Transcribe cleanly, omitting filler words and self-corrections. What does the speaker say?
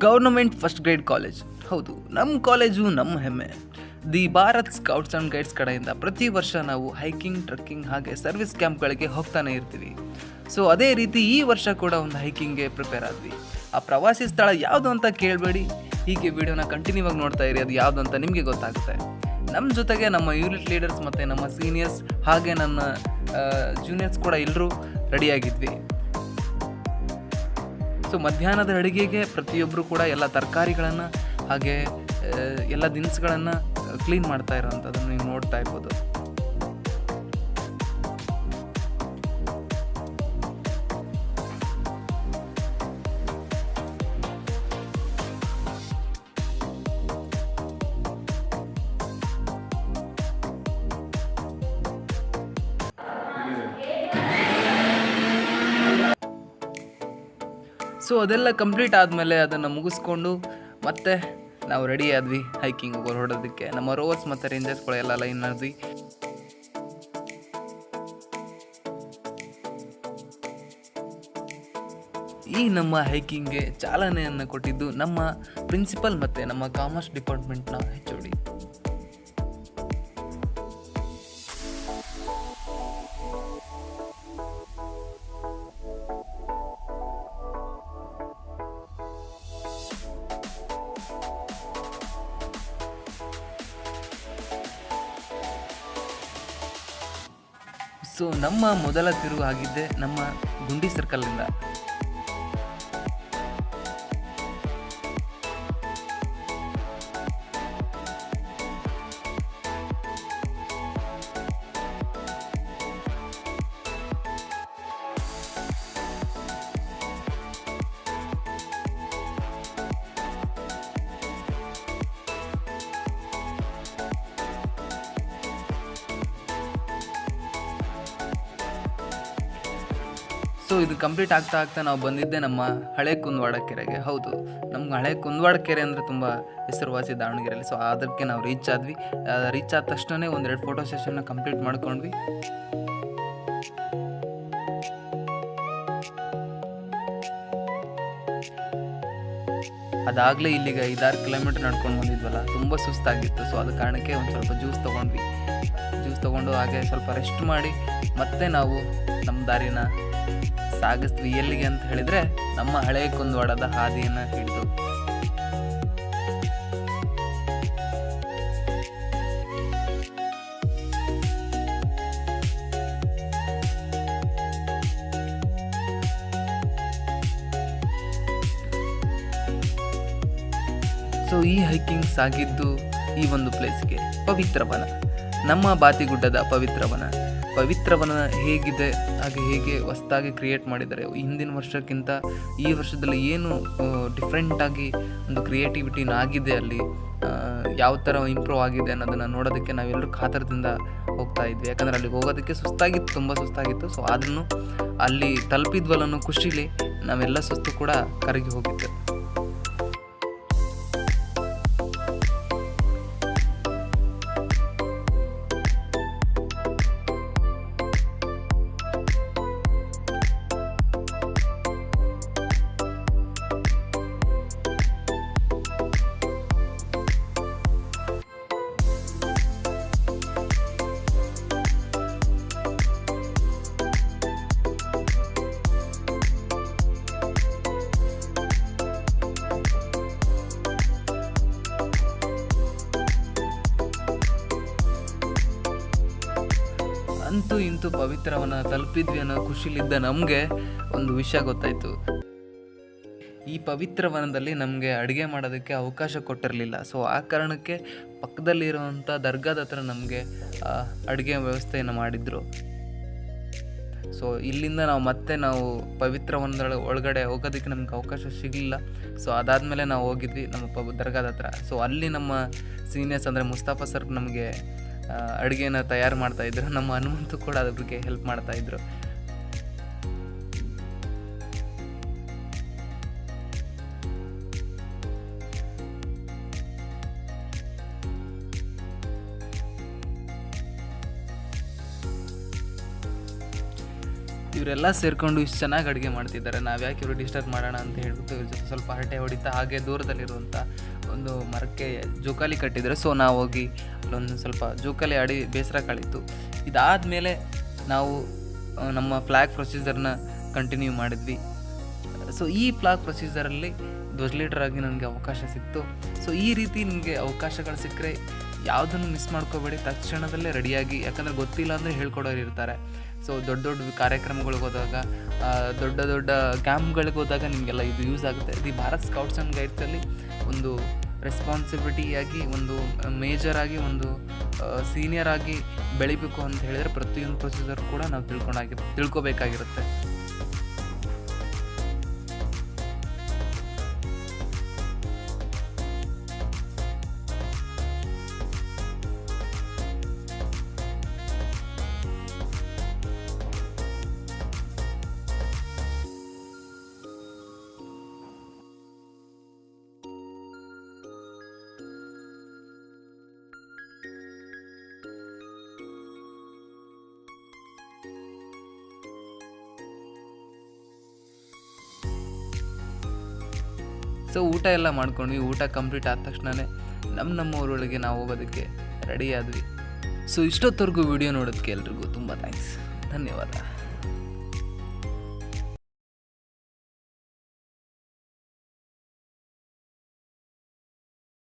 Government first grade college. ಹೌದು, ನಮ್ಮ college ನಮ್ಮ ಹೆಮ್ಮೆ. The Bharat scouts and guides ಕಡೆಯಿಂದ ಪ್ರತಿ ವರ್ಷ ನಾವು ಹೈಕಿಂಗ್, ಟ್ರೆಕ್ಕಿಂಗ್ ಹಾಗೆ ಸರ್ವಿಸ್ ಕ್ಯಾಂಪ್ಗಳಿಗೆ ಹೋಗ್ತಾನೆ ಇರ್ತೀವಿ. ಸೊ ಅದೇ ರೀತಿ ಈ ವರ್ಷ ಕೂಡ ಒಂದು ಹೈಕಿಂಗ್ಗೆ ಪ್ರಿಪೇರ್ ಆದ್ವಿ. ಆ ಪ್ರವಾಸಿ ಸ್ಥಳ ಯಾವುದು ಅಂತ ಕೇಳಬೇಡಿ, ಹೀಗೆ ವಿಡಿಯೋನ ಕಂಟಿನ್ಯೂ ಆಗಿ ನೋಡ್ತಾ ಇರಿ, ಅದು ಯಾವುದು ಅಂತ ನಿಮಗೆ ಗೊತ್ತಾಗುತ್ತೆ. ನಮ್ಮ ಜೊತೆಗೆ ನಮ್ಮ ಯೂನಿಟ್ ಲೀಡರ್ಸ್ ಮತ್ತು ನಮ್ಮ ಸೀನಿಯರ್ಸ್ ಹಾಗೆ ನನ್ನ ಜೂನಿಯರ್ಸ್ ಕೂಡ ಎಲ್ಲರೂ ರೆಡಿಯಾಗಿದ್ವಿ. ಸೊ ಮಧ್ಯಾಹ್ನದ ಅಡುಗೆಗೆ ಪ್ರತಿಯೊಬ್ಬರು ಕೂಡ ಎಲ್ಲ ತರಕಾರಿಗಳನ್ನು ಹಾಗೆ ಎಲ್ಲ ದಿನಸುಗಳನ್ನು ಕ್ಲೀನ್ ಮಾಡ್ತಾ ಇರೋವಂಥದ್ದನ್ನು ನೀವು ನೋಡ್ತಾ ಇರ್ಬೋದು. ಸೊ ಅದೆಲ್ಲ ಕಂಪ್ಲೀಟ್ ಆದಮೇಲೆ ಅದನ್ನು ಮುಗಿಸ್ಕೊಂಡು ಮತ್ತೆ ನಾವು ರೆಡಿ ಆದ್ವಿ ಹೈಕಿಂಗ್ ಹೊರಡೋದಕ್ಕೆ. ನಮ್ಮ ರೋವರ್ಸ್ ಮತ್ತು ರೇಂಜರ್ಸ್ಗಳೆಲ್ಲ ಲೈನ್ ಮಾಡಿದ್ವಿ. ಈ ನಮ್ಮ ಹೈಕಿಂಗ್ಗೆ ಚಾಲನೆಯನ್ನು ಕೊಟ್ಟಿದ್ದು ನಮ್ಮ ಪ್ರಿನ್ಸಿಪಲ್ ಮತ್ತು ನಮ್ಮ ಕಾಮರ್ಸ್ ಡಿಪಾರ್ಟ್ಮೆಂಟ್ನ HOD. ಸೊ ನಮ್ಮ ಮೊದಲ ತಿರುವು ಆಗಿದ್ದೆ ನಮ್ಮ ಗುಂಡಿ ಸರ್ಕಲ್ನಿಂದ. ಸೊ ಇದು ಕಂಪ್ಲೀಟ್ ಆಗ್ತಾ ನಾವು ಬಂದಿದ್ದೆ ನಮ್ಮ ಹಳೆ ಕುಂದವಾಡ ಕೆರೆಗೆ. ಹೌದು, ನಮ್ಗೆ ಹಳೆ ಕುಂದವಾಡ ಕೆರೆ ಅಂದರೆ ತುಂಬ ಹೆಸರುವಾಸಿ ದಾವಣಗೆರೆಯಲ್ಲಿ. ಸೊ ಅದಕ್ಕೆ ನಾವು ರೀಚ್ ಆದ್ವಿ. ರೀಚ್ ಆದ ತಕ್ಷಣ ಒಂದೆರಡು ಫೋಟೋ ಸೆಷನ್ನ ಕಂಪ್ಲೀಟ್ ಮಾಡ್ಕೊಂಡ್ವಿ. ಅದಾಗಲೇ ಇಲ್ಲಿಗೆ 5-6 ಕಿಲೋಮೀಟರ್ ನಡ್ಕೊಂಡು ಬಂದಿದ್ವಲ್ಲ, ತುಂಬ ಸುಸ್ತಾಗಿತ್ತು. ಸೊ ಅದ ಕಾರಣಕ್ಕೆ ಒಂದು ಸ್ವಲ್ಪ ಜ್ಯೂಸ್ ತೊಗೊಂಡು ಹಾಗೆ ಸ್ವಲ್ಪ ರೆಸ್ಟ್ ಮಾಡಿ ಮತ್ತೆ ನಾವು ನಮ್ಮ ದಾರಿನ ಸಾಗಿಸ್ತೀವಿ. ಎಲ್ಲಿಗೆ ಅಂತ ಹೇಳಿದರೆ ನಮ್ಮ ಹಳೆ ಕುಂದವಾಡದ ಹಾದಿಯನ್ನು ಹಿಡಿದು. ಸೊ ಈ ಹೈಕಿಂಗ್ ಸಾಗಿದ್ದು ಈ ಒಂದು ಪ್ಲೇಸ್ಗೆ, ಪವಿತ್ರವನ, ನಮ್ಮ ಬಾತಿಗುಡ್ಡದ ಪವಿತ್ರವನ ಹೇಗಿದೆ ಹಾಗೆ ಹೇಗೆ ಹೊಸದಾಗಿ ಕ್ರಿಯೇಟ್ ಮಾಡಿದ್ದಾರೆ, ಹಿಂದಿನ ವರ್ಷಕ್ಕಿಂತ ಈ ವರ್ಷದಲ್ಲಿ ಏನು ಡಿಫ್ರೆಂಟಾಗಿ ಒಂದು ಕ್ರಿಯೇಟಿವಿಟಿನ ಆಗಿದೆ, ಅಲ್ಲಿ ಯಾವ ಥರ ಇಂಪ್ರೂವ್ ಆಗಿದೆ ಅನ್ನೋದನ್ನು ನೋಡೋದಕ್ಕೆ ನಾವೆಲ್ಲರೂ ಕಾತರದಿಂದ ಹೋಗ್ತಾ ಇದ್ವಿ. ಯಾಕಂದರೆ ಅಲ್ಲಿಗೆ ಹೋಗೋದಕ್ಕೆ ತುಂಬ ಸುಸ್ತಾಗಿತ್ತು. ಸೊ ಆದ್ರೂ ಅಲ್ಲಿ ತಲುಪಿದ್ವಲ್ಲ ಅನ್ನೋ ಖುಷಿಲಿ ನಾವೆಲ್ಲ ಸುಸ್ತು ಕೂಡ ಕರಗಿ ಹೋಗಿತ್ತು. ಅಂತೂ ಇಂತೂ ಪವಿತ್ರವನ ತಲುಪಿದ್ವಿ ಅನ್ನೋ ಖುಷಿಲಿದ್ದ ನಮಗೆ ಒಂದು ವಿಷಯ ಗೊತ್ತಾಯಿತು. ಈ ಪವಿತ್ರವನದಲ್ಲಿ ನಮಗೆ ಅಡುಗೆ ಮಾಡೋದಕ್ಕೆ ಅವಕಾಶ ಕೊಟ್ಟಿರಲಿಲ್ಲ. ಸೊ ಆ ಕಾರಣಕ್ಕೆ ಪಕ್ಕದಲ್ಲಿರುವಂಥ ದರ್ಗಾದ ಹತ್ರ ನಮಗೆ ಅಡುಗೆ ವ್ಯವಸ್ಥೆಯನ್ನು ಮಾಡಿದರು. ಸೊ ಇಲ್ಲಿಂದ ನಾವು ಪವಿತ್ರವನದ ಒಳಗಡೆ ಹೋಗೋದಕ್ಕೆ ನಮ್ಗೆ ಅವಕಾಶ ಸಿಗಲಿಲ್ಲ. ಸೊ ಅದಾದಮೇಲೆ ನಾವು ಹೋಗಿದ್ವಿ ನಮ್ಮ ದರ್ಗಾದ ಹತ್ರ. ಸೊ ಅಲ್ಲಿ ನಮ್ಮ ಸೀನಿಯರ್ಸ್ ಅಂದರೆ ಮುಸ್ತಫಾ ಸರ್ ನಮಗೆ ಅಡುಗೆನ ತಯಾರು ಮಾಡ್ತಾಯಿದ್ರು. ನಮ್ಮ ಹನುಮಂತು ಕೂಡ ಅದ್ರ ಬಗ್ಗೆ ಹೆಲ್ಪ್ ಮಾಡ್ತಾಯಿದ್ರು. ಇವರೆಲ್ಲ ಸೇರಿಕೊಂಡು ಇಷ್ಟು ಚೆನ್ನಾಗಿ ಅಡುಗೆ ಮಾಡ್ತಿದ್ದಾರೆ, ನಾವು ಯಾಕೆ ಇವರು ಡಿಸ್ಟರ್ಬ್ ಮಾಡೋಣ ಅಂತ ಹೇಳ್ಬಿಟ್ಟು ಇವ್ರ ಜೊತೆ ಸ್ವಲ್ಪ ಹರಟೆ ಹೊಡಿತಾ ಹಾಗೆ ದೂರದಲ್ಲಿರುವಂಥ ಒಂದು ಮರಕ್ಕೆ ಜೋಕಾಲಿ ಕಟ್ಟಿದ್ದಾರೆ. ಸೊ ನಾವು ಹೋಗಿ ಅಲ್ಲೊಂದು ಸ್ವಲ್ಪ ಜೋಕಾಲಿ ಆಡಿ ಬೇಸರ ಕಳೀತು. ಇದಾದಮೇಲೆ ನಾವು ನಮ್ಮ ಫ್ಲ್ಯಾಗ್ ಪ್ರೊಸೀಜರ್ನ ಕಂಟಿನ್ಯೂ ಮಾಡಿದ್ವಿ. ಸೊ ಈ ಫ್ಲಾಗ್ ಪ್ರೊಸೀಜರಲ್ಲಿ ಧ್ವಜ ಲೀಡರ್ ಆಗಿ ನನಗೆ ಅವಕಾಶ ಸಿಕ್ತು. ಸೊ ಈ ರೀತಿ ನಿಮಗೆ ಅವಕಾಶಗಳು ಸಿಕ್ಕರೆ ಯಾವುದನ್ನು ಮಿಸ್ ಮಾಡ್ಕೋಬೇಡಿ, ತಕ್ಷಣದಲ್ಲೇ ರೆಡಿಯಾಗಿ, ಯಾಕಂದರೆ ಗೊತ್ತಿಲ್ಲ ಅಂದರೆ ಹೇಳ್ಕೊಡೋರು ಇರ್ತಾರೆ. ಸೊ ದೊಡ್ಡ ದೊಡ್ಡ ಕಾರ್ಯಕ್ರಮಗಳಿಗೆ ಹೋದಾಗ, ದೊಡ್ಡ ದೊಡ್ಡ ಕ್ಯಾಂಪ್ಗಳಿಗೆ ಹೋದಾಗ ನಿಮಗೆಲ್ಲ ಇದು ಯೂಸ್ ಆಗುತ್ತೆ. ಇದು ಭಾರತ್ ಸ್ಕೌಟ್ಸ್ ಆ್ಯಂಡ್ ಗೈಡ್ಸಲ್ಲಿ ಒಂದು ರೆಸ್ಪಾನ್ಸಿಬಿಲಿಟಿಯಾಗಿ, ಒಂದು ಮೇಜರಾಗಿ, ಒಂದು ಸೀನಿಯರ್ ಆಗಿ ಬೆಳಿಬೇಕು ಅಂತ ಹೇಳಿದರೆ ಪ್ರತಿಯೊಂದು ಪ್ರೊಸೀಜರ್ ಕೂಡ ನಾವು ತಿಳ್ಕೊಬೇಕಾಗಿರುತ್ತೆ. ಸೊ ಊಟ ಎಲ್ಲ ಮಾಡ್ಕೊಂಡ್ವಿ. ಊಟ ಕಂಪ್ಲೀಟ್ ಆದ ತಕ್ಷಣವೇ ನಮ್ಮ ಊರೊಳಗೆ ನಾವು ಹೋಗೋದಕ್ಕೆ ರೆಡಿ ಆದ್ವಿ. ಸೊ ಇಷ್ಟೊತ್ತವರೆಗೂ ವಿಡಿಯೋ ನೋಡೋದಕ್ಕೆ ಎಲ್ರಿಗೂ ತುಂಬ ಥ್ಯಾಂಕ್ಸ್, ಧನ್ಯವಾದ.